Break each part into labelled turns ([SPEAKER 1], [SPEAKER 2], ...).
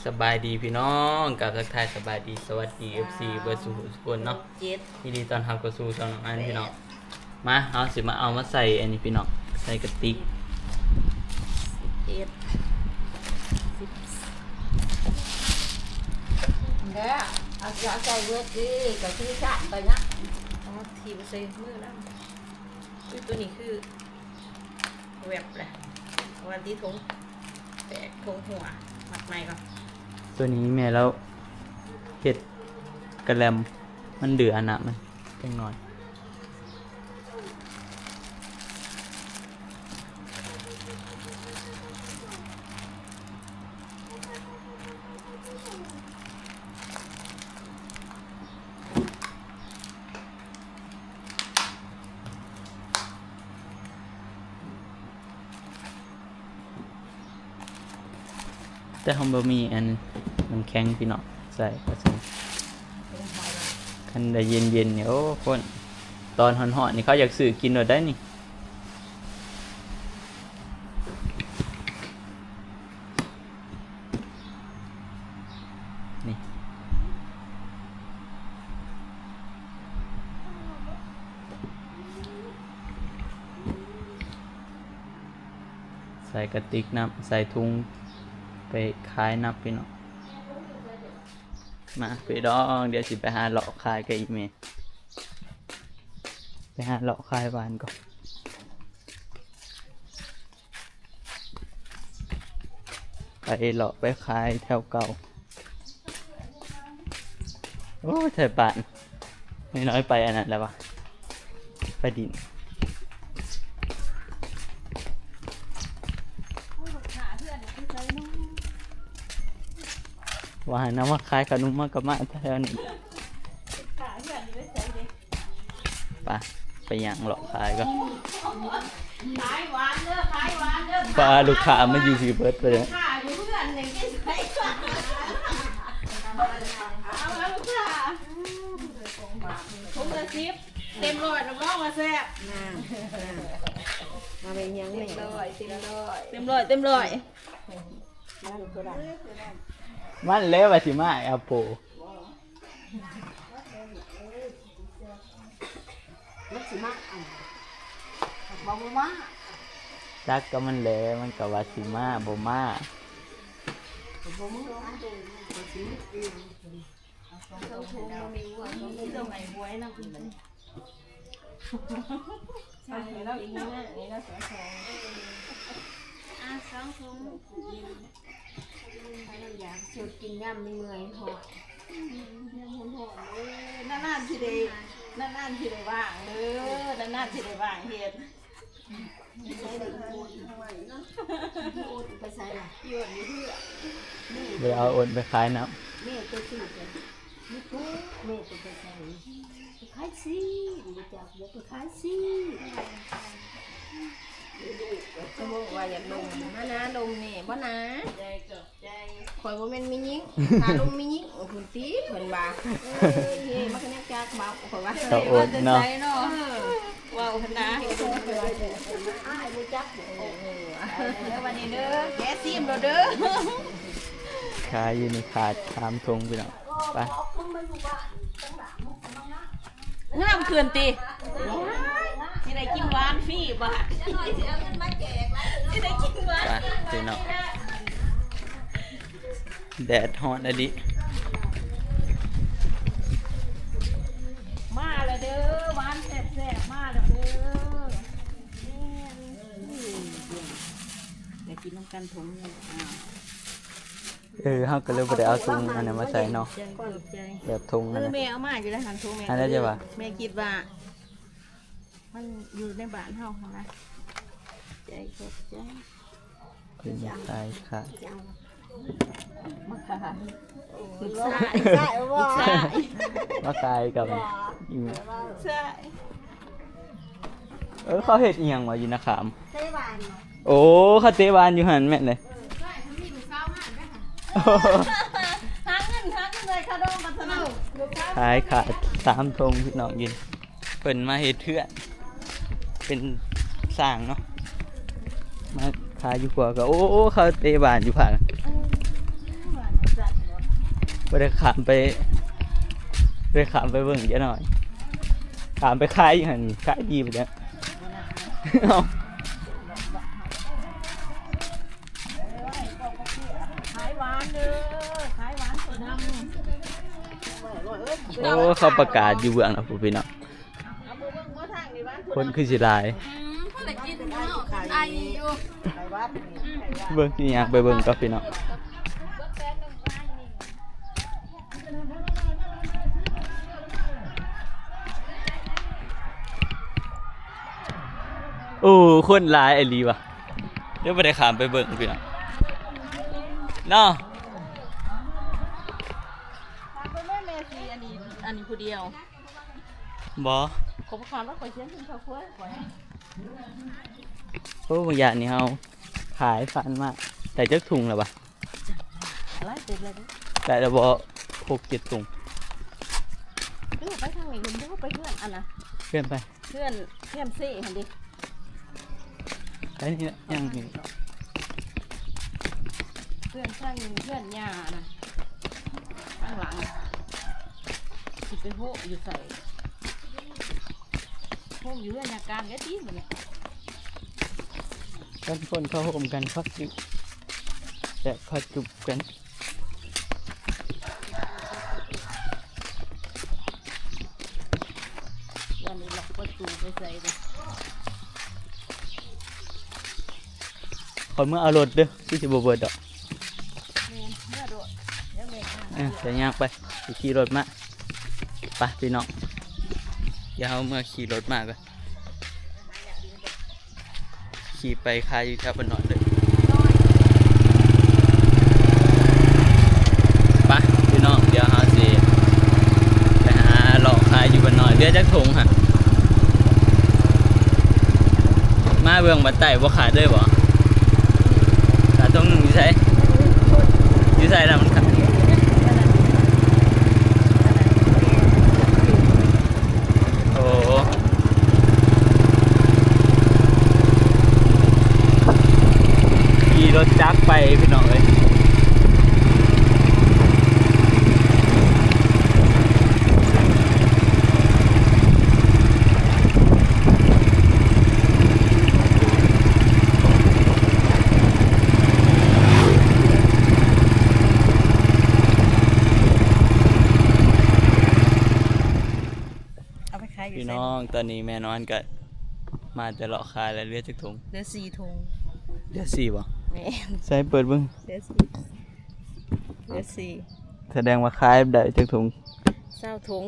[SPEAKER 1] สบายดีพี่น้องกับทักทายสบายดีสวัสดี FC เบอร์สูทุกคนเนาะยินดีตอนทำกระสูช่องน้องอันพี่น้องมาเอาสิมาเอามาใส่อันนี้พี่น้องใส่กระติก
[SPEAKER 2] เนี่ยเอาใจเวิร์ดดีกับที่ชาติไปนะ
[SPEAKER 3] ทีไปใส่มือแล้วตัวนี้คือแวบแหละวันที่ทงแตกทงหัวหมักในก่อน
[SPEAKER 1] ตัวนี้แม่แล้วเห็ดกระแลมมันเดือดนะมันจังหน่อยแต่เขาบ่มีอันมันแข็งพี่น้องใส่ผสมคันได้เย็นๆเนี่ยโอ้คนตอนห่อนๆนี่เขาอยากซื้อกินหมดได้นี่นี่ใส่กระติกน้ำใส่ถุงไปขายนับพี่น้องมาพี่น้องเดี๋ยวสิไปหาเลาะขายกับอีเมย์ไปหาเลาะขายบ้านก่อนไปเลาะไปขายแถวเก่าโอ้ไทยบ้านไม่น้อยไปอันนั้นแล้ววะไปดินว่าให้น้ำมาขายขนมมากกับมาแถวนี้ไปย่างหลอกขายก็
[SPEAKER 2] ขายหวานเด้อขายหวานเด้อ
[SPEAKER 1] ปลาลูกค้ามาอยู่ที่เบิร์ดไปเลย
[SPEAKER 2] ขายอยู่เพื่อนหนึ่งกินใส่ก่อนเอาแล้วลูกค้าผมจะซิปเต็มร้อยรับรองมาแซ่บมาเป็นยังไงเต็มร้อย
[SPEAKER 1] มันเละไปสิมาอาโป
[SPEAKER 2] มันสิมาบอกว่า
[SPEAKER 1] จักก็มันเละมันกับว่าสิมาบ่มา
[SPEAKER 2] ใช่แล้วอีกนิดนึงนี่นะสองถุงอยากชดกินย่ำเมื่อยหอดนานๆทีเดีนานๆทีเดีว่างนานๆทีเดีว่างเฮ็ดใช้ได้ไปใส่โยนอยู่เพื่อ
[SPEAKER 1] เดี๋ยวเอาโอนไปขายน้
[SPEAKER 2] แม่ตัวสี่กันนี่กูแม่ตัวไปใส่ไปขายสิเดี๋ยวจับเดี๋ยวไปขายสิจะบอกว่าอย่าลงนะลงนี่บ่นะใจเกิดใจข่อยบ่แม่นมียิงถ้าลงมียิงคุณตีเพิ่นว่าเฮ้ยมาคะแนนจากบ่าวข่อยว่า
[SPEAKER 1] ก็โอนเนาะ
[SPEAKER 3] ว้าวขนาด
[SPEAKER 2] อ้ายบ่จัก
[SPEAKER 3] แล้ววันนี้เด้อแกซิมเด้อ
[SPEAKER 1] ขายอยู่ในขาด3 ถุงพี่น้องไป
[SPEAKER 3] งามเขื่อนตีที่ได้กินหวานฟรีบ่ะที่ได้กินหวาน
[SPEAKER 1] ไปพี่น้องแดดฮ้อนอะดิ
[SPEAKER 3] มาแล้วเด้อหวานแซ่บๆมาแล้วเด้อได้กินน้ำกันถุงนึง
[SPEAKER 1] เฮาก็เลยบ่ได้เอาถุงอันนั้นมาใส่เนาะแบบถุงนั่นน่ะ
[SPEAKER 3] แม่เอามาอยู่ในหันถุงแม่
[SPEAKER 1] อันนั้นจะว่า
[SPEAKER 3] แม่คิดว่ามันอยู่ในบ้านเฮาหั่นนะใจกดใจ
[SPEAKER 1] เป็นตายค่ะ
[SPEAKER 3] มาค่ะ
[SPEAKER 2] ลูกชายว่า
[SPEAKER 1] มาขายกับ
[SPEAKER 3] ใช่
[SPEAKER 1] เขาเฮ็ดอีหยังวะอยู่นะขาม
[SPEAKER 2] เตะบาน
[SPEAKER 1] โอ้เขาเตะบานอยู่หั่นแม่นเลย
[SPEAKER 3] หาเงินเลยค่ะดองกันซะเนาะ
[SPEAKER 1] ขายขาด3 ถุงพี่น้องยินเพิ่นมาเฮ็ดเทื่อนเป็นสร้างเนาะมาขายอยู่กว่าก็โอ้เขาเตะบานอยู่ผ่าน
[SPEAKER 3] ใจ
[SPEAKER 1] บ่ได้ขามไปเบิ่งเดี๋ยวหน่อยขามไปขายอยู่หั่นขายดีไปแล้วเอ้า
[SPEAKER 3] ขายหวานเด้อขายหวานสดน้ำ
[SPEAKER 1] โอ้เขาประกาศอยู่เบื้องนะผู้พี่น้อง
[SPEAKER 3] เอามือเบิ่งบ่ทางนี่บ้าน
[SPEAKER 1] คนคือสิหลาย
[SPEAKER 2] เพิ่นได้กินเนาะไออยู่
[SPEAKER 3] ไขวัดนี่
[SPEAKER 1] เบิ่งที่อยากไปเบิ่งกับพี่น้องโอ้คนหลายไอ้ลีว่ะเดี๋ยวบ่ได้ขามไปเบิ่งพี่น้องเนาะ
[SPEAKER 3] ถามไปแม่แม่สิอันนี้ผู้เดียว
[SPEAKER 1] บ่
[SPEAKER 3] ขอประการว่าข่อยเขียนถึงเขาควายข่อย
[SPEAKER 1] โอ้บางอย่างนี่เฮาขายฟันมากแต่จักถุงแล้วบ่
[SPEAKER 3] อะไรเสร็จแล้วดิ
[SPEAKER 1] แต่ละบ่6-7ถุง
[SPEAKER 3] ดูไปทางนี้คุณดูไปเพื่อนอันน่ะ
[SPEAKER 1] เพื่อนไป
[SPEAKER 3] เพื่อนซี่หั่นดิ
[SPEAKER 1] ไปนี่ละยังนี่
[SPEAKER 3] เพื่อนช่างเพื่อนย่าน่ะข้างหลังสิไปโหอยู่ใส่โหอยู่เรื่องอาการแกตีเหมือนกัน
[SPEAKER 1] กันคนเข้าห่มกันพักจุแต่พักจุบกัน
[SPEAKER 3] วันนี้ล็อกประตูไปใส่เลย
[SPEAKER 1] ขอเมื่อเอารถเด้อที่สิบ่เบิดดอก
[SPEAKER 3] แม่เมื่อโดดเดี๋ยวแม่
[SPEAKER 1] เดี๋ยวย่างไปสิขี่รถมาไปพี่น้องเดี๋ยวเอาเมื่อขี่รถมาก่อนขี่ไปคายอยู่แถวบ้านนอนเลยไปพี่น้องเดี๋ยวเฮาสิไปหาหลอกคายอยู่บ้านนอนเดี๋ยวจักถุงฮะมาเบื้องบัดไต่บ่ขาดเด้อบ่ขาดตรงหนึงอยู่ไสอยู่ไสล่ะมันขาดโอ้ขี่รถจักรไปพี่น้องเอ้ย
[SPEAKER 3] เอาไปขายอยู่
[SPEAKER 1] พี่
[SPEAKER 3] ใส่
[SPEAKER 1] น้องตอนนี้แม่นอนก็มาแต่เลาะคายแล้วเรียกจักถุง
[SPEAKER 3] เดือ4ถุง
[SPEAKER 1] เดี๋ยว4บ่
[SPEAKER 3] แม่
[SPEAKER 1] ใส่เปิดเบิ่ง
[SPEAKER 3] เดือ4
[SPEAKER 1] แสดงว่าคายได้จักถุง
[SPEAKER 3] 20ถุง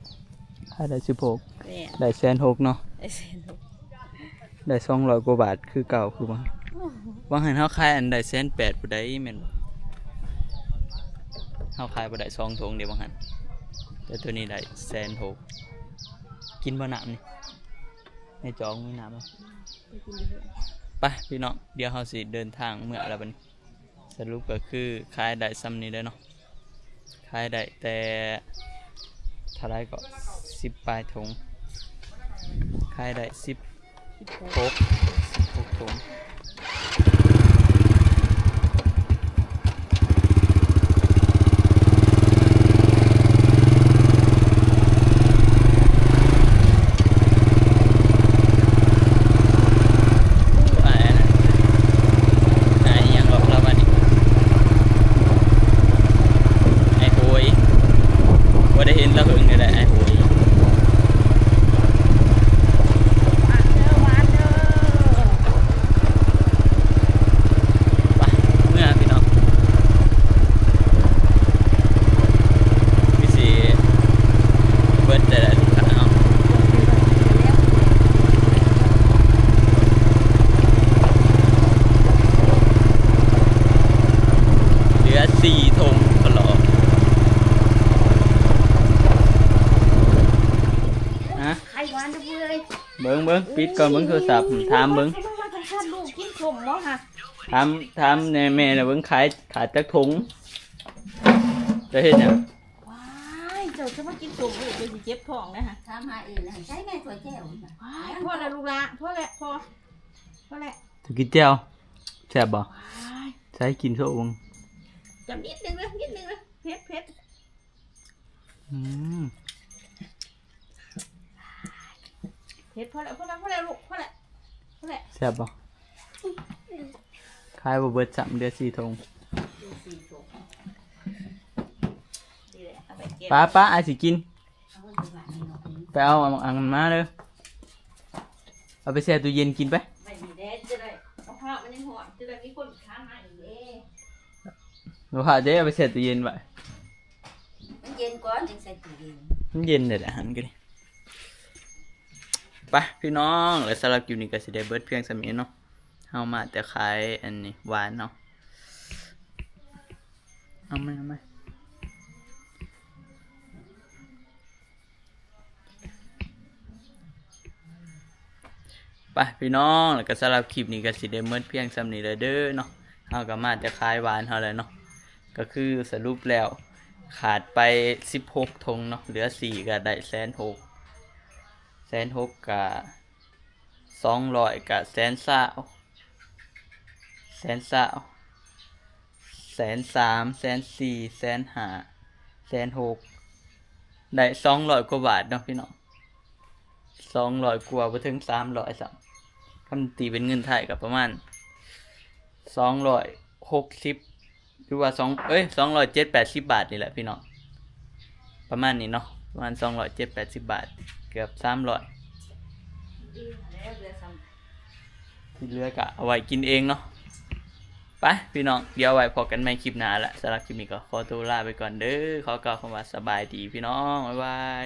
[SPEAKER 3] 16
[SPEAKER 1] คายได้16
[SPEAKER 3] แม่
[SPEAKER 1] ได้1,600,000เนาะ
[SPEAKER 3] ไอ้เส้นลูก
[SPEAKER 1] ได้200กว่าบาทคือเก่าคือบ่ว่าหันเฮาขายอันได้1,800ผู้ใดแม่นบ่เฮาขายบ่ได้2ถุงเดี๋ยวบ่หันแต่ตัวนี้ได้1,600,000กินบ่น้ำนี่ในจองมีน้ำบ่
[SPEAKER 3] ไปกินดีกว่า
[SPEAKER 1] ไปพี่น้องเดี๋ยวเราสิเดินทางเมื่อแล้วบัดนี้สรุปก็คือขายได้ซ้ำนี้เลยเนาะขายได้แต่เท่าไรก็10ปลายถุงขายได้16ถุงได้เห็นแล้วหึงเลยได้ไอ้โหย
[SPEAKER 3] หวานเด้อ
[SPEAKER 1] ไปเมื่อพี่น้องพี่สีเบิร์ดแต่ละลูกค้าเอาเหลือ4ถุงตลอดฮะ
[SPEAKER 3] ไข่หวานเด้อเว้ย
[SPEAKER 1] เบิ้งปิดก่อนเบิ้งโทรศัพท์ถามเบิ้ง
[SPEAKER 3] ถ้าลูกกินสมบ่ฮะ
[SPEAKER 1] ถามในแม่น่ะเบิ้งขาดจักถุงจะเฮ็ดหยัง
[SPEAKER 3] ว้ายเจ้าจะมากินสมเลยเดี๋ยวสิเจ็บท้องนะฮะ
[SPEAKER 2] ถามหาอื่นใช้แม่ถั่วแก้ว
[SPEAKER 3] ว้ายพ่อแล้วลูกละพ่อแล้วพ่อแล้ว
[SPEAKER 1] จะกินแจ่วแซ่บบ่
[SPEAKER 3] ว้าย
[SPEAKER 1] ใช้กินโซ่เบิ้ง
[SPEAKER 3] จับนิดนึงนะนิดนึงนะ
[SPEAKER 2] เผ็ดเผ็ด
[SPEAKER 1] อืม
[SPEAKER 2] เผ็ดพอแล้วพอแล้วพอแล้วลูกพอแล้วพอแล้ว
[SPEAKER 1] แซ่บบ่ขายบ่เบิด3เดือน4ทง
[SPEAKER 3] ดูสี่ถุงนี่แหละเอาไปเก็บ
[SPEAKER 1] ป้าอาสิกิน
[SPEAKER 3] เอาไว้ที่บ้านนี่เนาะ
[SPEAKER 1] ไปเอาอังมาเด้อเอาไปแช่ตู้เย็นกินไป
[SPEAKER 3] ไม่มีแดดจะได้กระเพาะมันยังหอมจะได้มีคนค้างมาอีกเด้
[SPEAKER 1] บ่ว่าเด้เอาไปแช่ตู้เย็นไว้
[SPEAKER 3] มันเย็นก่อนจึงใส่ตู้เย็น
[SPEAKER 1] มันเย็นเด้ออาหารกันดิไปพี่น้องแล้วสำหรับคลิปนี้ก็สิได้เบิดเพียงส่ำนี้เนาะเฮามาแต่ขายอันนี้หวานเนาะเอาไหมไปพี่น้องแล้วก็สำหรับคลิปนี้ก็สิได้เบิดเพียงส่ำนี้เด้อเนาะเฮาก็มาแต่ขายหวานเฮาแล้วเนาะก็คือสรุปแล้วขาดไป16ธงเนาะเหลือ4ก็ได้1,600,000 1,600,000กับ200กับ120,000 130,000 140,000 150,000 ได้200กว่าบาทเนาะพี่น้อง200กว่าบ่ถึง300ซ้ำคำตีเป็นเงินไทยก็ประมาณ260หรือว่า270-80 บาทนี่แหละพี่น้องประมาณนี้เนาะประมาณ270-80 บาทเกือบ300
[SPEAKER 3] ดีแล้วเดือดซ้
[SPEAKER 1] ที่เหลือก็เอาไว้กินเองเนาะไปพี่น้องเดี๋ยวไว้พอกันใหม่คลิปหน้าละสำหรับคลิปนี้ก็ขอตัวลาไปก่อนเด้อขอกล่าวคำว่าสบายดีพี่น้องบ๊ายบาย